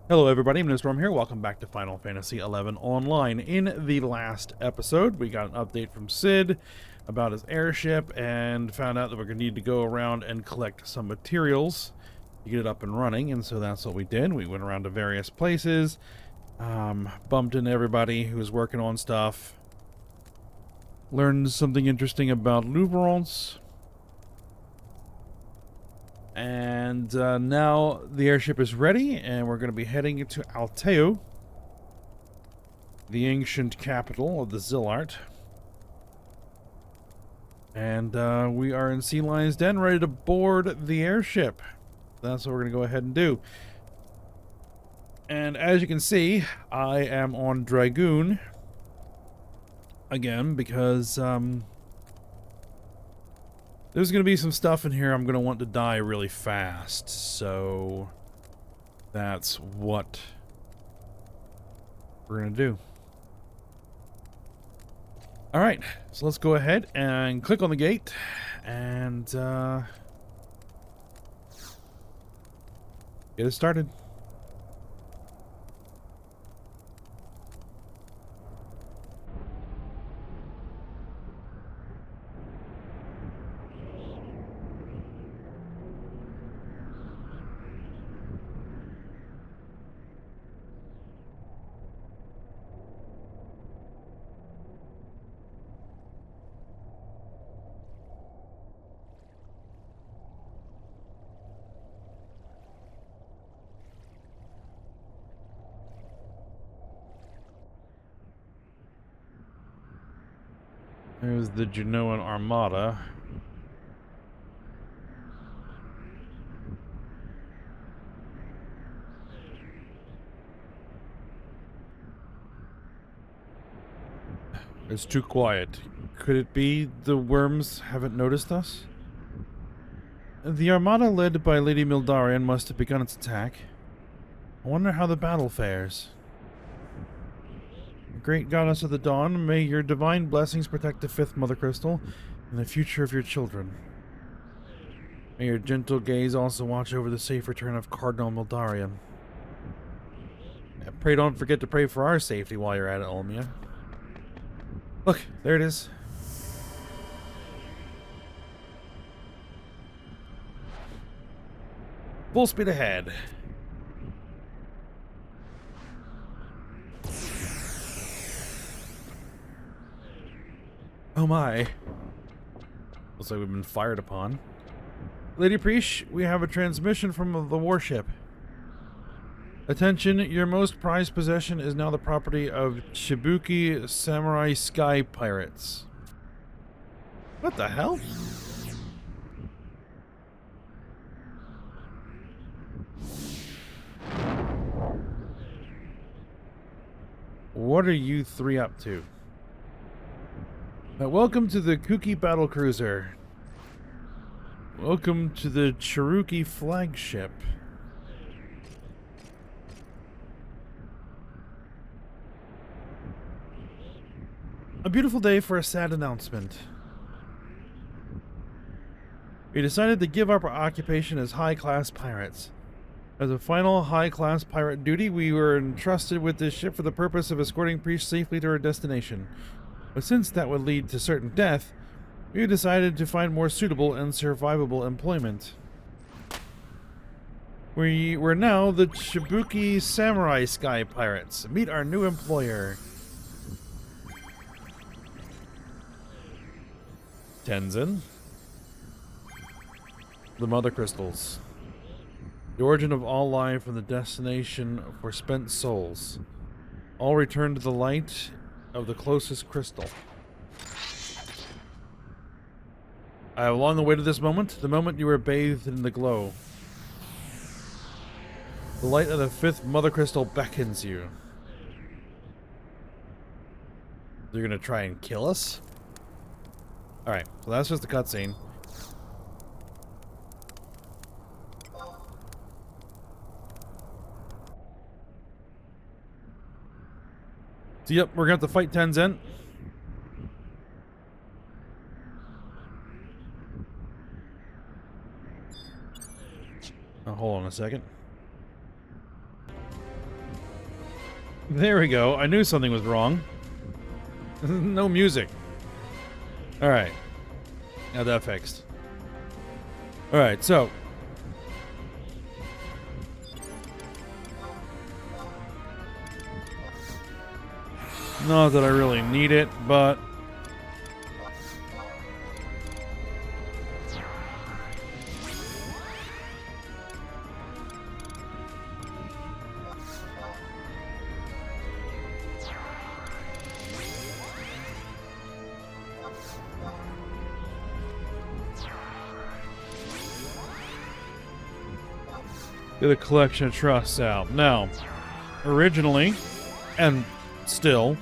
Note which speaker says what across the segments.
Speaker 1: Hello everybody, I'm Storm here. Welcome back to Final Fantasy XI Online. In the last episode, we got an update from Sid about his airship and found out that we're going to need to go around and collect some materials to get it up and running, and so that's what we did. We went around to various places, bumped into everybody who was working on stuff, learned something interesting about Louverance, and now the airship is ready, and we're going to be heading to Alteo, the ancient capital of the Zillart. And we are in Sea Lion's Den, ready to board the airship. That's what we're going to go ahead and do. And as you can see, I am on Dragoon again because there's going to be some stuff in here I'm going to want to die really fast, so that's what we're going to do. Alright, so let's go ahead and click on the gate and get it started. There's the Genoan Armada. It's too quiet. Could it be the worms haven't noticed us? The Armada led by Lady Mildarian must have begun its attack. I wonder how the battle fares. Great Goddess of the Dawn, may your divine blessings protect the fifth Mother Crystal and the future of your children. May your gentle gaze also watch over the safe return of Cardinal Mildarian. Pray don't forget to pray for our safety while you're at it, Olmia. Look, there it is. Full speed ahead. Oh my. Looks like we've been fired upon. Lady Preesh, we have a transmission from the warship. Attention, your most prized possession is now the property of Shibuki Samurai Sky Pirates. What the hell? What are you three up to? Welcome to the Kuki Battle Cruiser. Welcome to the Cherokee flagship. A beautiful day for a sad announcement. We decided to give up our occupation as high-class pirates. As a final high-class pirate duty, we were entrusted with this ship for the purpose of escorting Preesh safely to our destination. But since that would lead to certain death, we decided to find more suitable and survivable employment. We were now the Shibuki Samurai Sky Pirates. Meet our new employer. Tenzin. The Mother Crystals. The origin of all life and the destination for spent souls. All return to the light of the closest crystal. I have long awaited this moment, the moment you were bathed in the glow. The light of the fifth Mother Crystal beckons you. They're gonna try and kill us? Alright, so that's just the cutscene. So yep, we're gonna have to fight Tenzin. Oh, hold on a second. There we go. I knew something was wrong. No music. Alright. Now that fixed. Alright, so. Not that I really need it, but. Get a collection of trusts out. Now, originally, and still,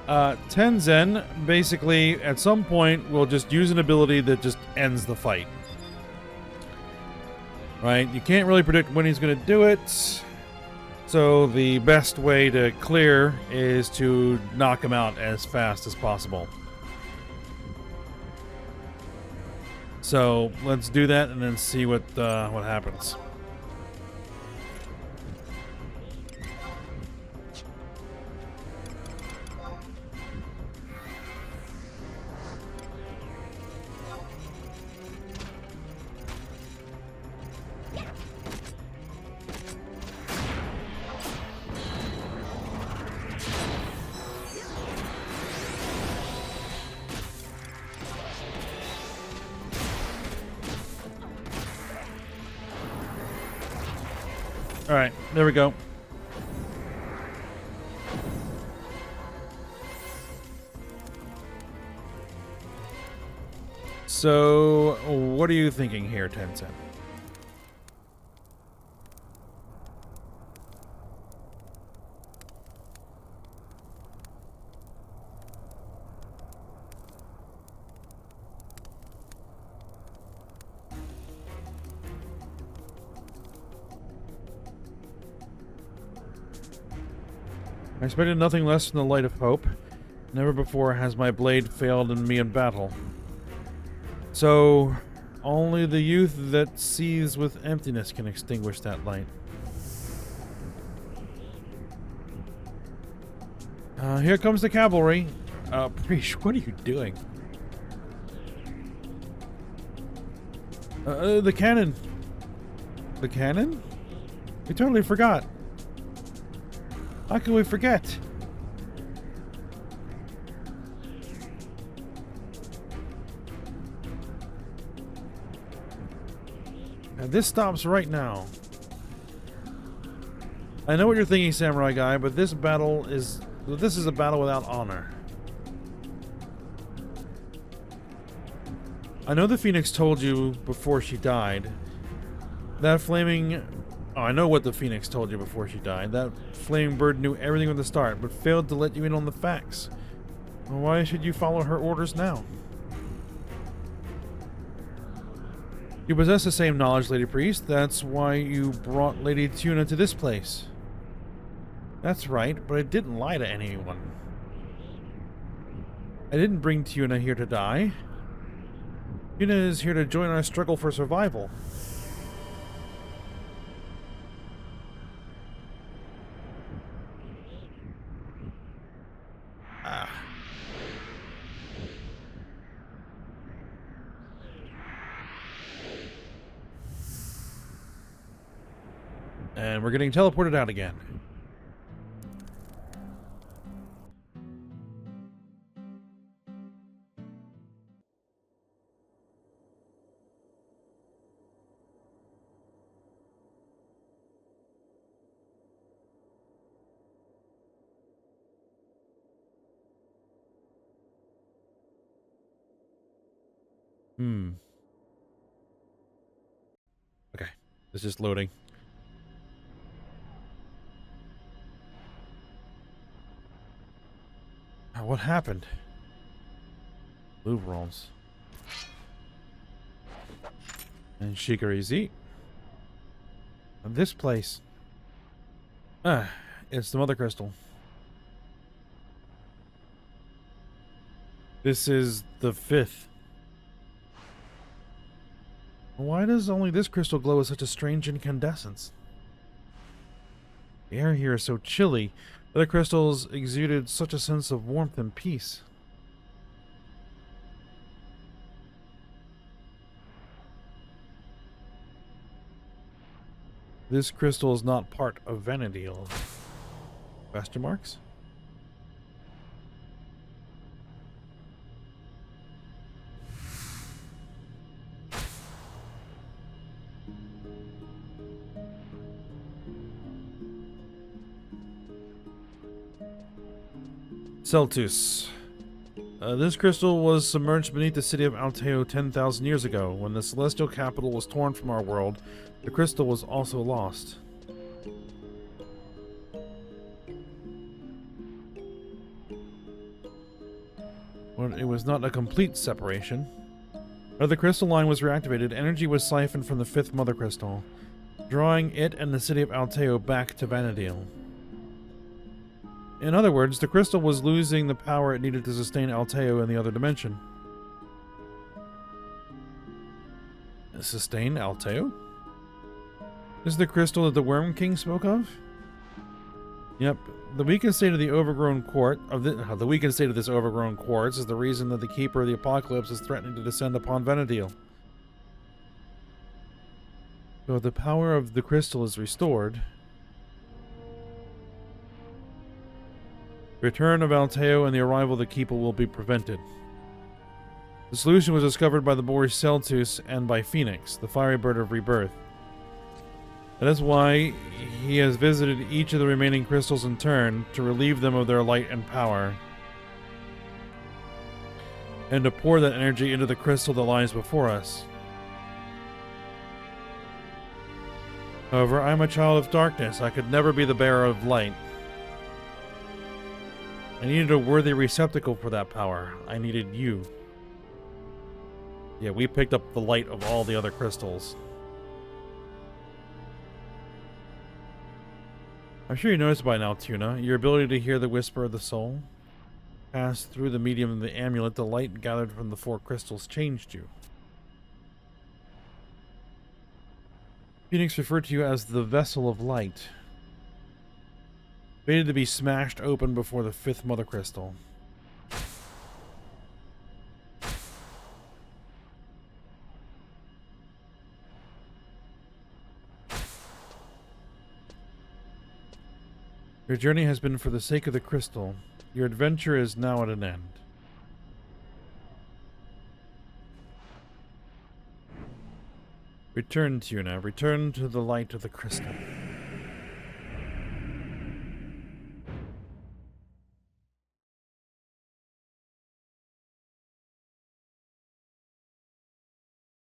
Speaker 1: Tenzen basically at some point will just use an ability that just ends the fight. Right? You can't really predict when he's going to do it. So the best way to clear is to knock him out as fast as possible. So let's do that and then see what happens. All right, there we go. So, what are you thinking here, Tencent? I expected nothing less than the light of hope. Never before has my blade failed in me in battle. So, only the youth that seethes with emptiness can extinguish that light. Here comes the cavalry. Preach, what are you doing? The cannon. The cannon? We totally forgot. How can we forget? And this stops right now. I know what you're thinking, samurai guy, but this is a battle without honor. I know the Phoenix told you before she died. That flaming... Oh, I know what the Phoenix told you before she died. That flaming bird knew everything from the start, but failed to let you in on the facts. Well, why should you follow her orders now? You possess the same knowledge, Lady Priest. That's why you brought Lady Tuna to this place. That's right, but I didn't lie to anyone. I didn't bring Tuna here to die. Tuna is here to join our struggle for survival. And we're getting teleported out again. Okay, it's just loading. What happened? Blue rolls. And Shikarizi. And this place. It's the Mother Crystal. This is the 5th. Why does only this crystal glow with such a strange incandescence? The air here is so chilly. The crystals exuded such a sense of warmth and peace. This crystal is not part of Vana'diel. Question marks? Celtus. This crystal was submerged beneath the city of Alteo 10,000 years ago. When the celestial capital was torn from our world, the crystal was also lost. Well, it was not a complete separation. As the crystal line was reactivated, energy was siphoned from the fifth mother crystal, drawing it and the city of Alteo back to Vana'diel. In other words, the crystal was losing the power it needed to sustain Alteo in the other dimension. Sustain Alteo? This is the crystal that the Worm King spoke of? Yep. The weakened state of the overgrown the weakened state of this overgrown quartz is the reason that the Keeper of the Apocalypse is threatening to descend upon Vana'diel. So if the power of the crystal is restored, the return of Alteo and the arrival of the Keeper will be prevented. The solution was discovered by the boy Celtus and by Phoenix, the fiery bird of rebirth. That is why he has visited each of the remaining crystals in turn to relieve them of their light and power, and to pour that energy into the crystal that lies before us. However, I am a child of darkness. I could never be the bearer of light. I needed a worthy receptacle for that power. I needed you. Yeah, we picked up the light of all the other crystals. I'm sure you noticed by now, Tuna, your ability to hear the whisper of the soul. Passed through the medium of the amulet, the light gathered from the four crystals changed you. Phoenix referred to you as the vessel of light, fated to be smashed open before the fifth mother crystal. Your journey has been for the sake of the crystal. Your adventure is now at an end. Return, Tuna. Return to the light of the crystal.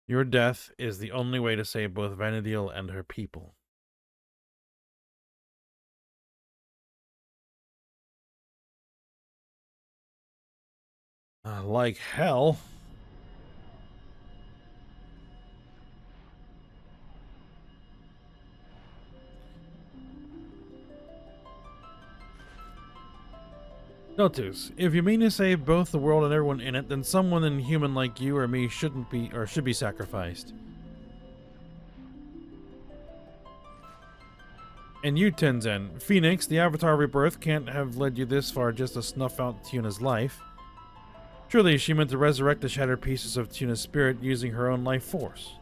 Speaker 1: Your death is the only way to save both Vana'diel and her people. Like hell. Celtus, if you mean to save both the world and everyone in it, then someone inhuman like you or me should be sacrificed. And you, Tenzin, Phoenix, the Avatar of Rebirth, can't have led you this far just to snuff out Tuna's life. Surely she meant to resurrect the shattered pieces of Tuna's spirit using her own life force.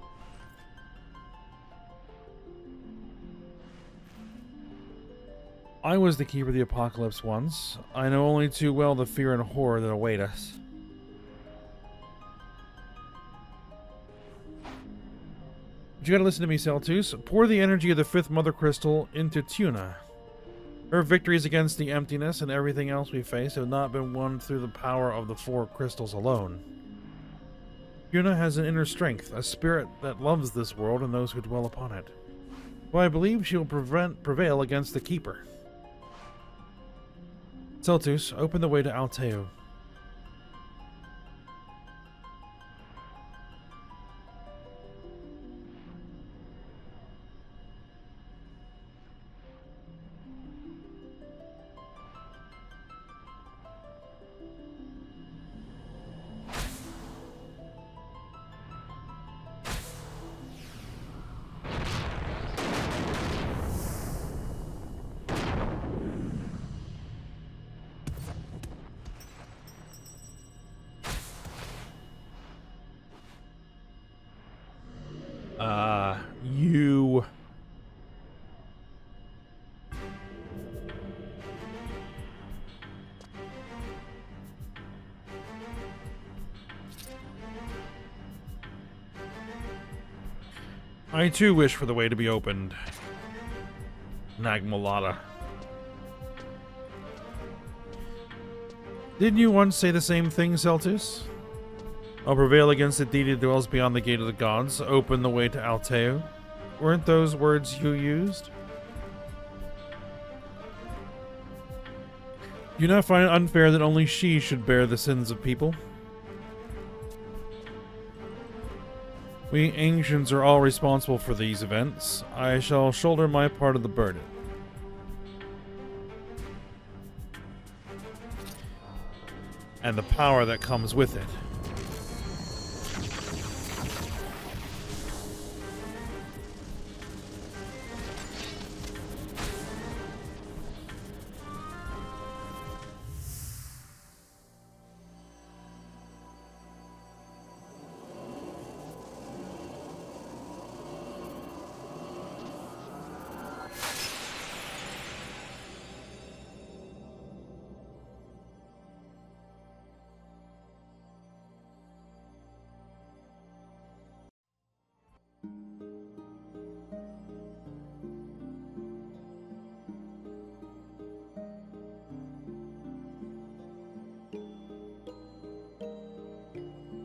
Speaker 1: I was the Keeper of the Apocalypse once. I know only too well the fear and horror that await us. But you gotta listen to me, Celtus. Pour the energy of the fifth mother crystal into Tuna. Her victories against the emptiness and everything else we face have not been won through the power of the four crystals alone. Tuna has an inner strength, a spirit that loves this world and those who dwell upon it. Well, I believe she will prevail against the Keeper. Celtus, open the way to Alteo. I too wish for the way to be opened. Nagmalata. Didn't you once say the same thing, Celtus? I'll prevail against the deity that dwells beyond the gate of the gods. Open the way to Alteo. Weren't those words you used? Do you not find it unfair that only she should bear the sins of people? We ancients are all responsible for these events. I shall shoulder my part of the burden. And the power that comes with it.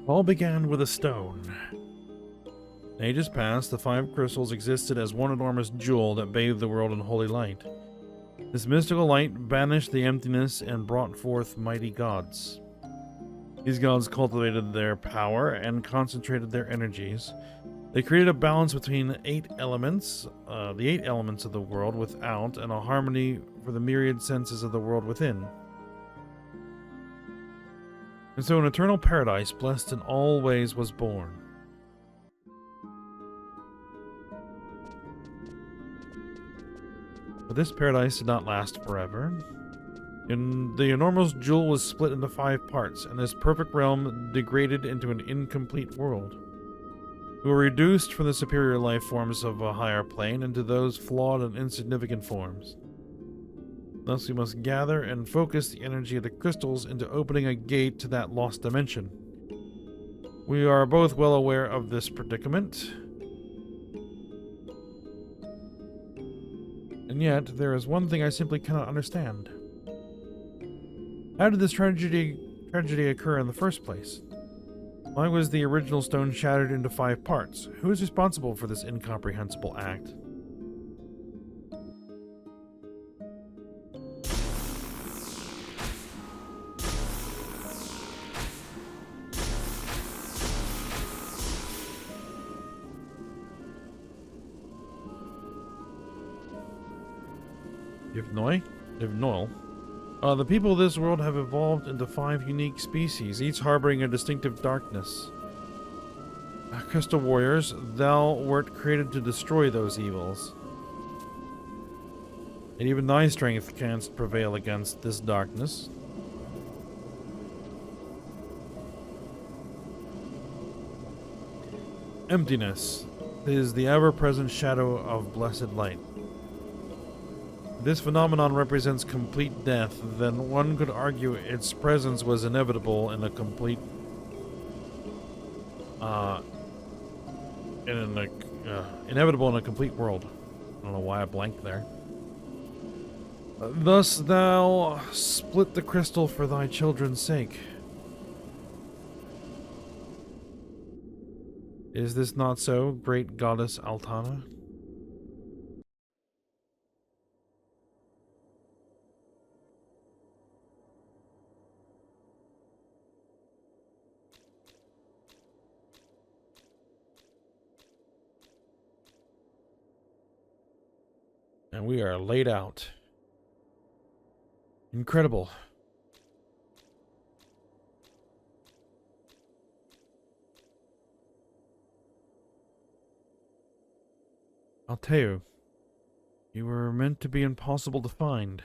Speaker 1: All began with a stone. Ages past, the 5 crystals existed as one enormous jewel that bathed the world in holy light. This mystical light banished the emptiness and brought forth mighty gods. These gods cultivated their power and concentrated their energies. They created a balance between the 8 elements of the world without, and a harmony for the myriad senses of the world within. And so an eternal paradise, blessed in all ways, was born. But this paradise did not last forever. The enormous jewel was split into 5 parts, and this perfect realm degraded into an incomplete world. We were reduced from the superior life forms of a higher plane into those flawed and insignificant forms. Thus we must gather and focus the energy of the crystals into opening a gate to that lost dimension. We are both well aware of this predicament. And yet, there is one thing I simply cannot understand. How did this tragedy occur in the first place? Why was the original stone shattered into 5 parts? Who is responsible for this incomprehensible act? Divnoil. The people of this world have evolved into 5 unique species, each harboring a distinctive darkness. Crystal warriors, thou wert created to destroy those evils. And even thy strength canst prevail against this darkness. Emptiness is the ever-present shadow of blessed light. This phenomenon represents complete death, then one could argue its presence was inevitable in a complete inevitable in a complete world. I don't know why I blanked there. Thus thou split the crystal for thy children's sake. Is this not so, great goddess Altana? And we are laid out. Incredible. Alteo, you were meant to be impossible to find.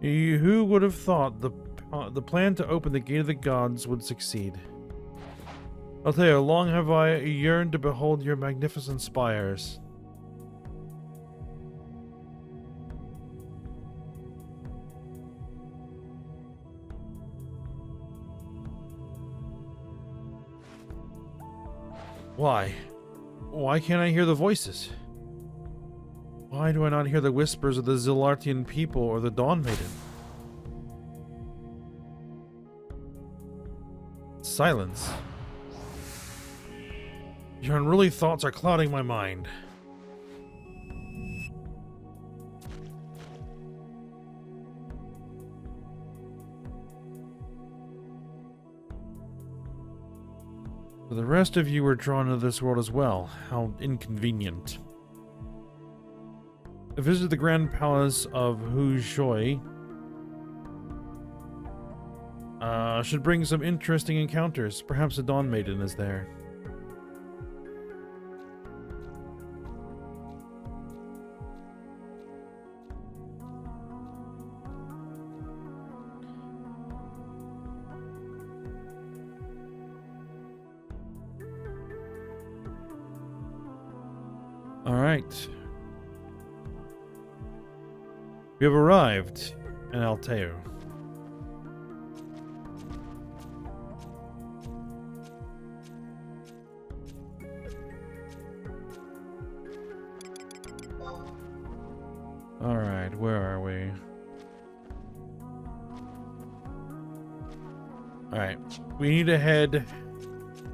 Speaker 1: Who would have thought the plan to open the gate of the gods would succeed? Alteo, long have I yearned to behold your magnificent spires. Why? Why can't I hear the voices? Why do I not hear the whispers of the Zilartian people or the Dawn Maiden? Silence. Your unruly thoughts are clouding my mind. The rest of you were drawn into this world as well. How inconvenient. A visit to the Grand Palace of Huzhoi should bring some interesting encounters. Perhaps the Dawn Maiden is there. Alright. We have arrived in Alteo. Alright, where are we? Alright, we need to head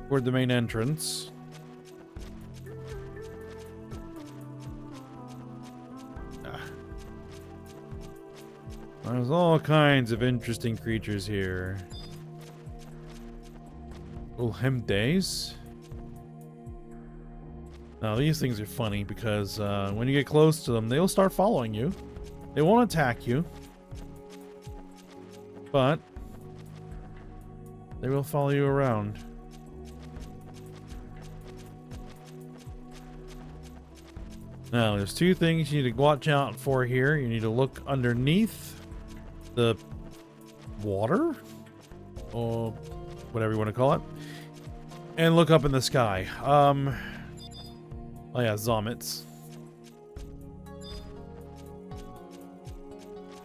Speaker 1: toward the main entrance. There's all kinds of interesting creatures here. Ulhemdes. Now these things are funny because when you get close to them, they'll start following you. They won't attack you, but they will follow you around. Now there's two things you need to watch out for here. You need to look underneath the water, or whatever you want to call it, and look up in the sky. Oh yeah, Zomets.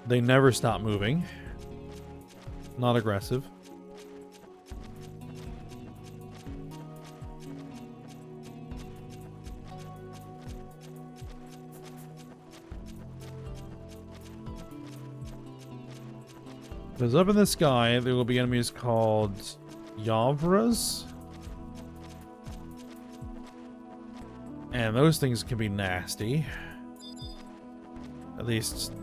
Speaker 1: They never stop moving. Not aggressive. Because up in the sky, there will be enemies called Yavras. And those things can be nasty. At least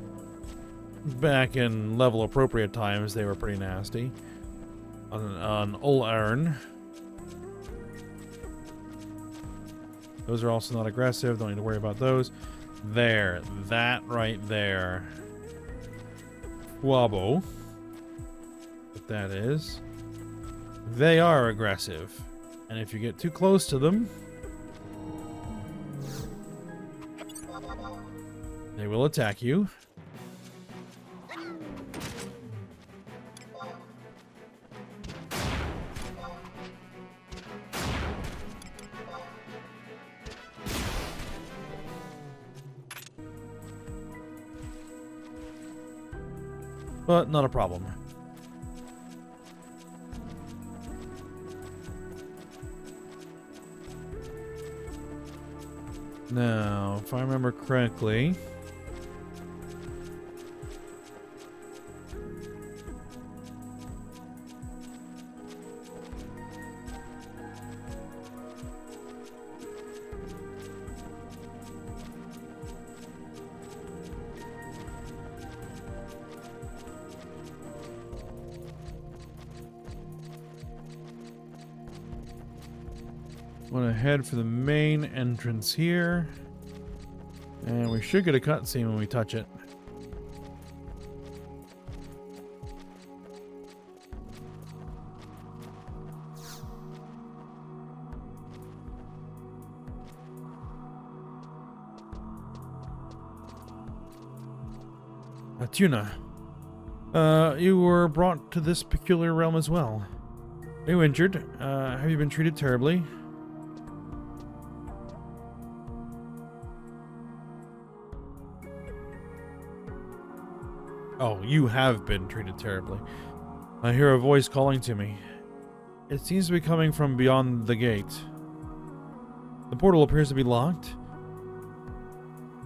Speaker 1: back in level appropriate times, they were pretty nasty. On Ul'Ern. Those are also not aggressive. Don't need to worry about those. There. That right there. Wabo. That is, they are aggressive, and if you get too close to them, they will attack you. But not a problem. Now, if I remember correctly, I want to head for the main entrance here. And we should get a cutscene when we touch it. Tuna, you were brought to this peculiar realm as well. Are you injured? Have you been treated terribly? Oh, you have been treated terribly. I hear a voice calling to me. It seems to be coming from beyond the gate. The portal appears to be locked.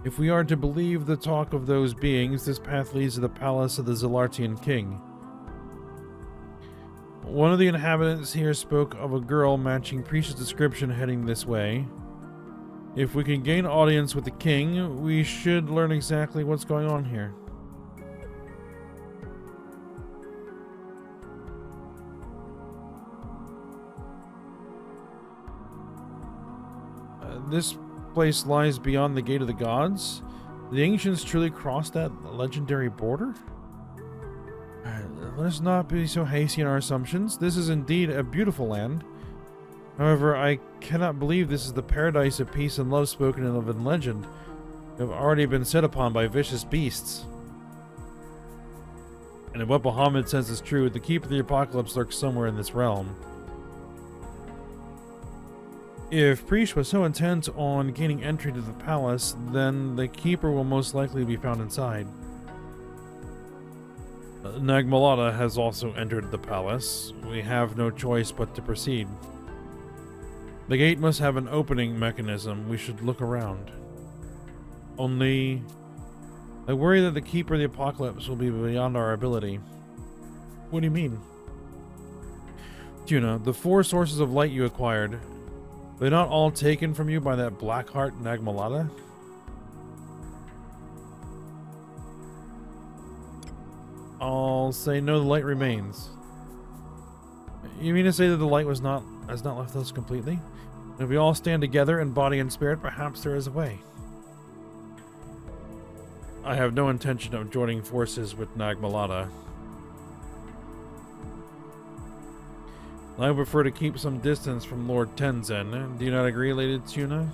Speaker 1: If we are to believe the talk of those beings, this path leads to the palace of the Zelartian king. One of the inhabitants here spoke of a girl matching Priest's description heading this way. If we can gain audience with the king, we should learn exactly what's going on here. This place lies beyond the Gate of the Gods. The ancients truly crossed that legendary border? Let us not be so hasty in our assumptions. This is indeed a beautiful land. However, I cannot believe this is the paradise of peace and love spoken of in legend. We have already been set upon by vicious beasts. And if what Bahamut says is true, the Keeper of the Apocalypse lurks somewhere in this realm. If Priest was so intent on gaining entry to the palace, then the Keeper will most likely be found inside. Nagmalata has also entered the palace. We have no choice but to proceed. The gate must have an opening mechanism. We should look around. Only, I worry that the Keeper of the Apocalypse will be beyond our ability. What do you mean? Tuna, the 4 sources of light you acquired, they're not all taken from you by that Blackheart Nagmalata? I'll say no, the light remains. You mean to say that the light has not left us completely? If we all stand together in body and spirit, perhaps there is a way. I have no intention of joining forces with Nagmalata. I prefer to keep some distance from Lord Tenzin. Do you not agree, Lady Tuna?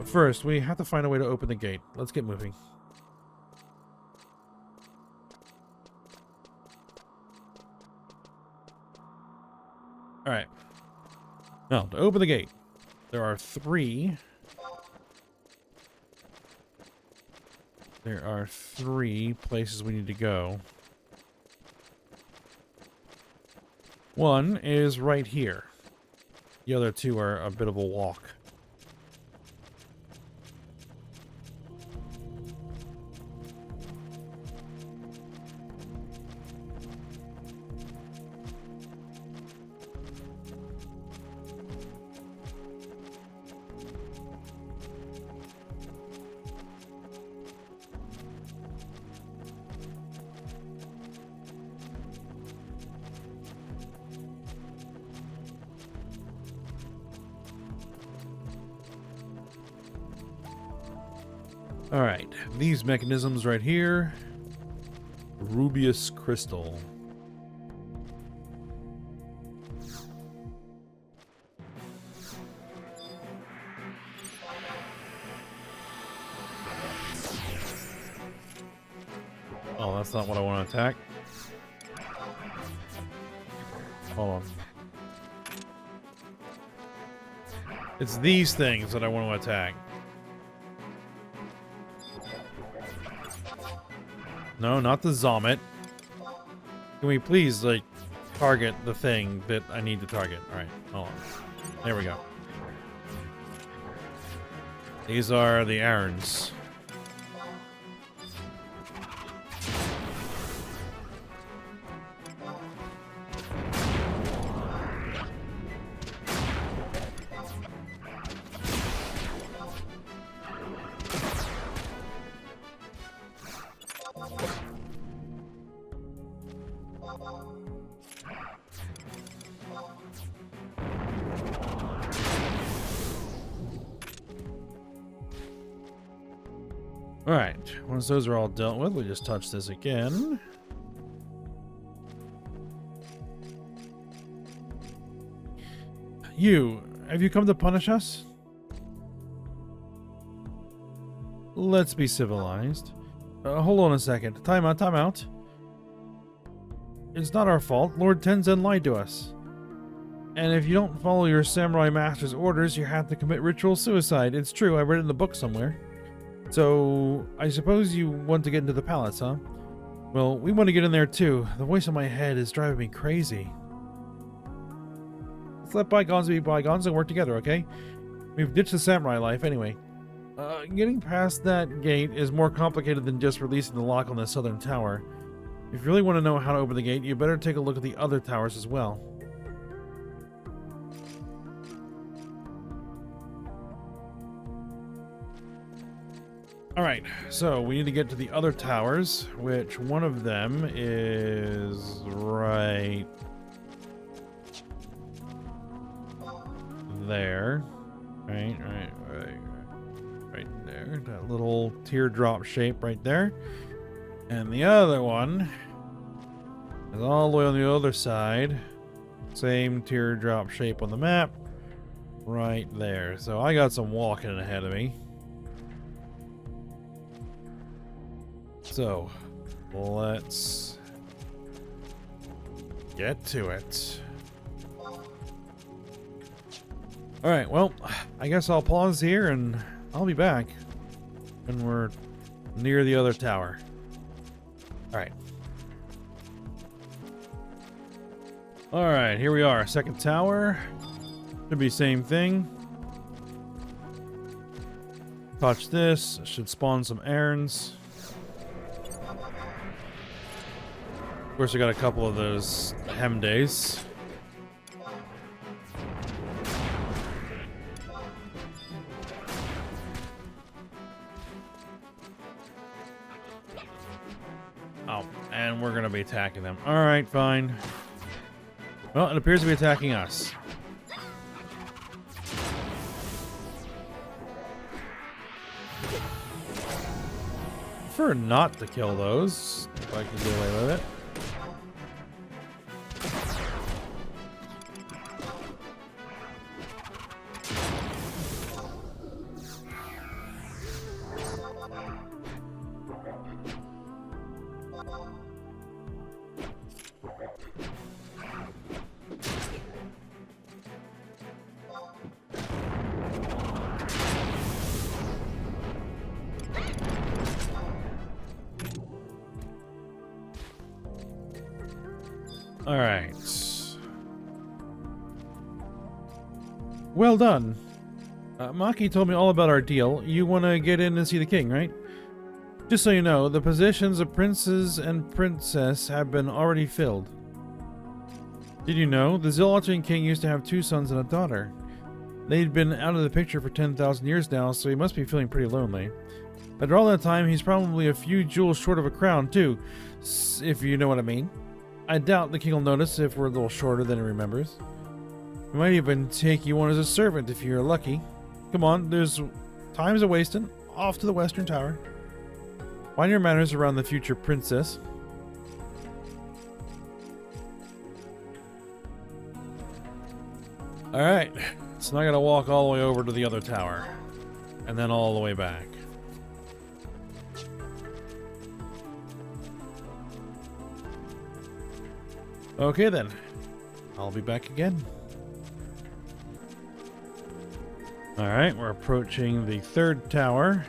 Speaker 1: First, we have to find a way to open the gate. Let's get moving. Alright. Now, to open the gate, there are 3. There are 3 places we need to go. One is right here. The other 2 are a bit of a walk. Alright, these mechanisms right here. Rubius crystal. Oh, that's not what I want to attack. Hold on. It's these things that I want to attack. No, not the Zomet. Can we please, like, target the thing that I need to target? Alright, hold on. There we go. These are the Arons. Alright, once those are all dealt with, we just touch this again. Have you come to punish us? Let's be civilized. Hold on a second. Time out, time out. It's not our fault. Lord Tenzin lied to us. And if you don't follow your samurai master's orders, you have to commit ritual suicide. It's true, I read it in the book somewhere. So, I suppose you want to get into the palace, huh? Well, we want to get in there too. The voice in my head is driving me crazy. Let's let bygones be bygones and work together, okay? We've ditched the samurai life anyway. Getting past that gate is more complicated than just releasing the lock on the southern tower. If you really want to know how to open the gate, you better take a look at the other towers as well. Alright, so we need to get to the other towers, which one of them is right there. Right there. That little teardrop shape right there. And the other one is all the way on the other side. Same teardrop shape on the map. Right there. So I got some walking ahead of me. So, let's get to it. Alright, well, I guess I'll pause here and I'll be back when we're near the other tower. Alright. Alright, here we are. Second tower. Should be same thing. Touch this. Should spawn some errands. Of course, I got a couple of those hem days. Oh, and we're going to be attacking them. All right, fine. Well, it appears to be attacking us. Prefer not to kill those, if I can get away with it. All right. Well done. Maki told me all about our deal. You want to get in and see the king, right? Just so you know, the positions of princes and princess have been already filled. Did you know? The Zilotrian king used to have 2 sons and a daughter. They'd been out of the picture for 10,000 years now, so he must be feeling pretty lonely. After all that time, he's probably a few jewels short of a crown, too, if you know what I mean. I doubt the king will notice if we're a little shorter than he remembers. He might even take you on as a servant if you're lucky. Come on, there's time's a-wasting. Off to the western tower. Find your manners around the future princess. Alright, so now I gotta walk all the way over to the other tower. And then all the way back. Okay then, I'll be back again. Alright, we're approaching the 3rd tower.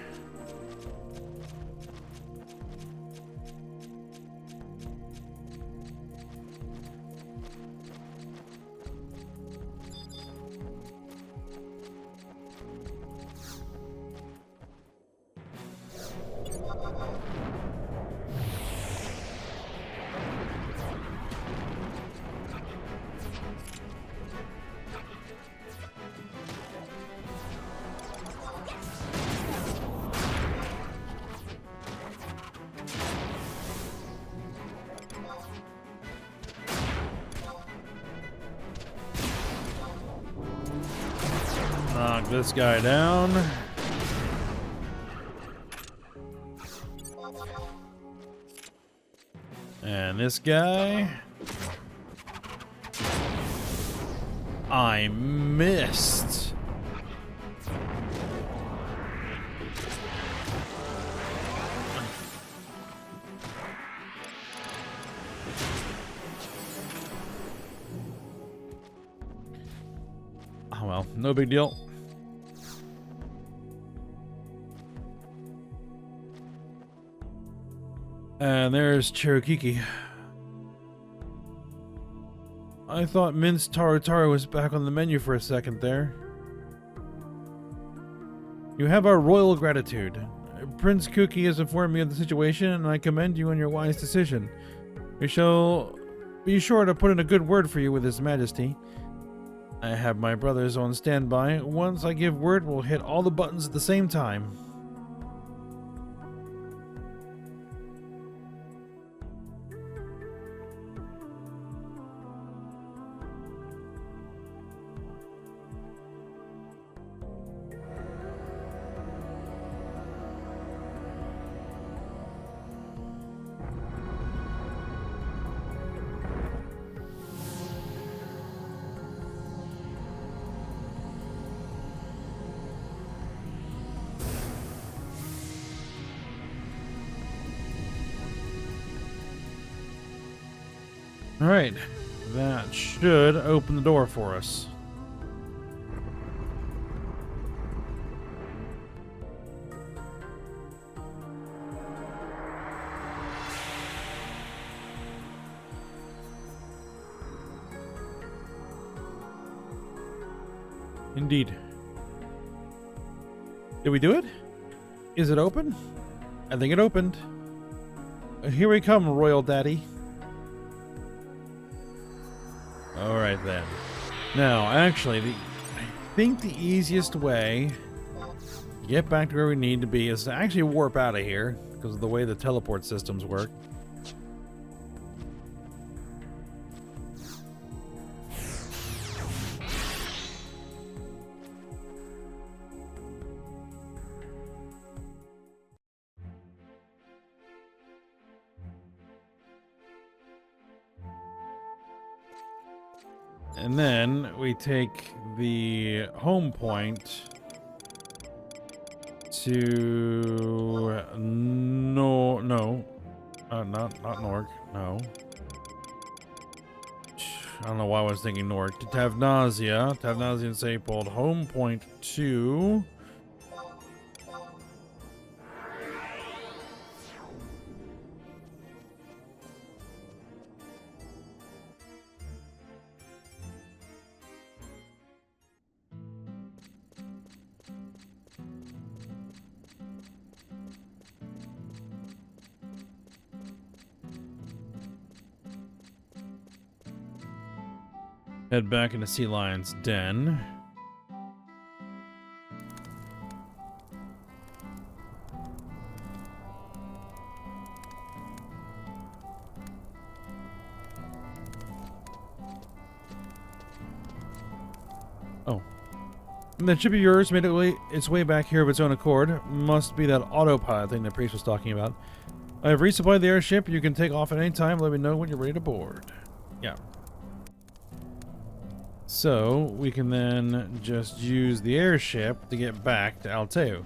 Speaker 1: Knock this guy down. And this guy. I missed. Oh well, no big deal. And there's Cherokee. I thought minced tartare was back on the menu for a second there. You have our royal gratitude. Prince Cookie has informed me of the situation, and I commend you on your wise decision. We shall be sure to put in a good word for you with His Majesty. I have my brothers on standby. Once I give word, we'll hit all the buttons at the same time. Alright, that should open the door for us. Indeed. Did we do it? Is it open? I think it opened. Here we come, Royal Daddy. Alright then. Now, actually, I think the easiest way to get back to where we need to be is to actually warp out of here, because of the way the teleport systems work. And then we take the home point to not Nork, no. I don't know why I was thinking Nork. To Tavnazia and Saphold. Home point to head back into Sea Lion's den. Oh. And that ship of yours made its way back here of its own accord. Must be that autopilot thing the priest was talking about. I have resupplied the airship. You can take off at any time. Let me know when you're ready to board. Yeah. So, we can then just use the airship to get back to Alteu.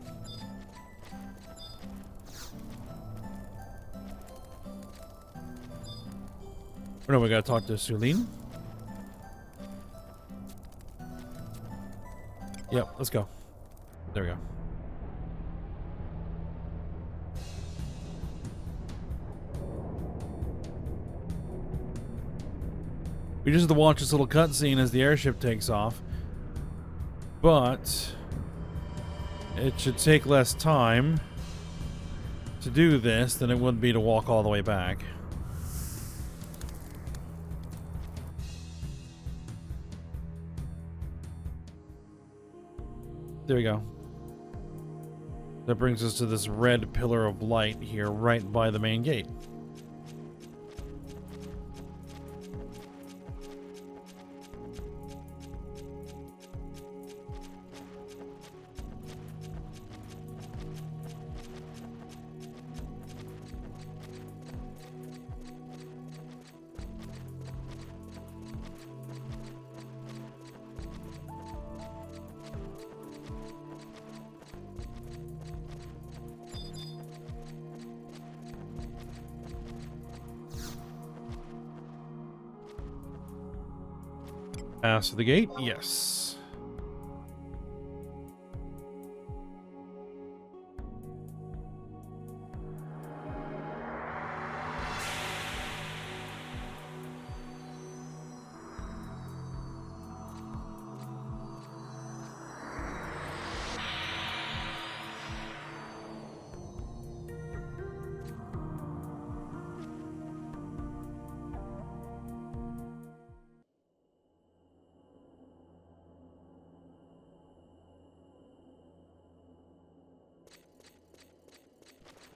Speaker 1: Oh no, we gotta talk to Sulene. Yep, let's go. There we go. We just have to watch this little cutscene as the airship takes off. But it should take less time to do this than it would be to walk all the way back. There we go. That brings us to this red pillar of light here right by the main gate. Pass the gate? Yes.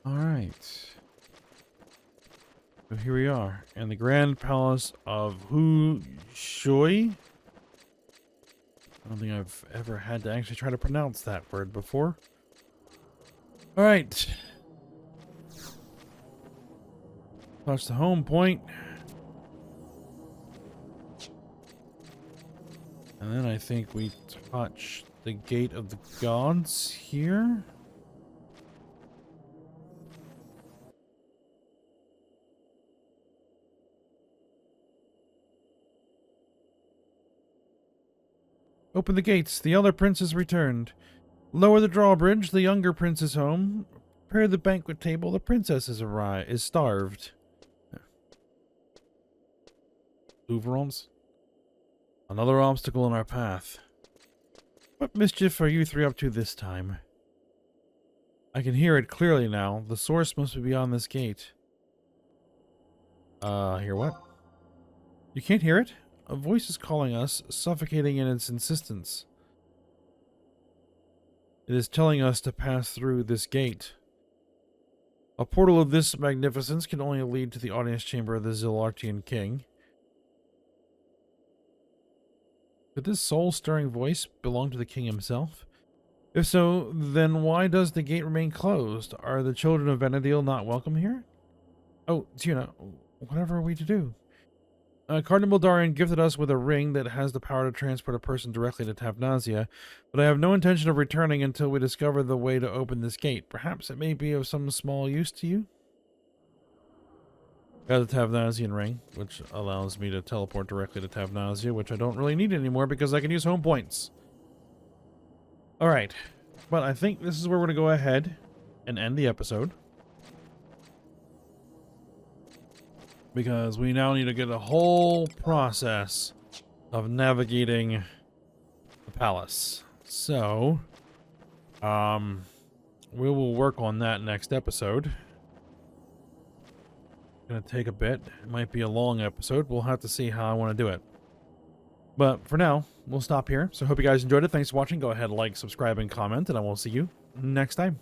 Speaker 1: Alright. So here we are, in the Grand Palace of Hu Shui. I don't think I've ever had to actually try to pronounce that word before. Alright. Touch the home point. And then I think we touch the Gate of the Gods here. Open the gates. The elder prince has returned. Lower the drawbridge. The younger prince is home. Prepare the banquet table. The princess is starved. Ouvrons? Another obstacle in our path. What mischief are you three up to this time? I can hear it clearly now. The source must be beyond this gate. Hear what? You can't hear it? A voice is calling us, suffocating in its insistence. It is telling us to pass through this gate. A portal of this magnificence can only lead to the audience chamber of the Zilartian king. Could this soul-stirring voice belong to the king himself? If so, then why does the gate remain closed? Are the children of Vana'diel not welcome here? Oh, Tuna, whatever are we to do? Cardinal Darian gifted us with a ring that has the power to transport a person directly to Tavnazia, but I have no intention of returning until we discover the way to open this gate. Perhaps it may be of some small use to you? Got the Tavnazian ring, which allows me to teleport directly to Tavnazia, which I don't really need anymore because I can use home points. Alright, but I think this is where we're going to go ahead and end the episode. Because we now need to get a whole process of navigating the palace. So, we will work on that next episode. Gonna take a bit. It might be a long episode. We'll have to see how I want to do it. But for now, we'll stop here. So hope you guys enjoyed it. Thanks for watching. Go ahead, like, subscribe, and comment, and I will see you next time.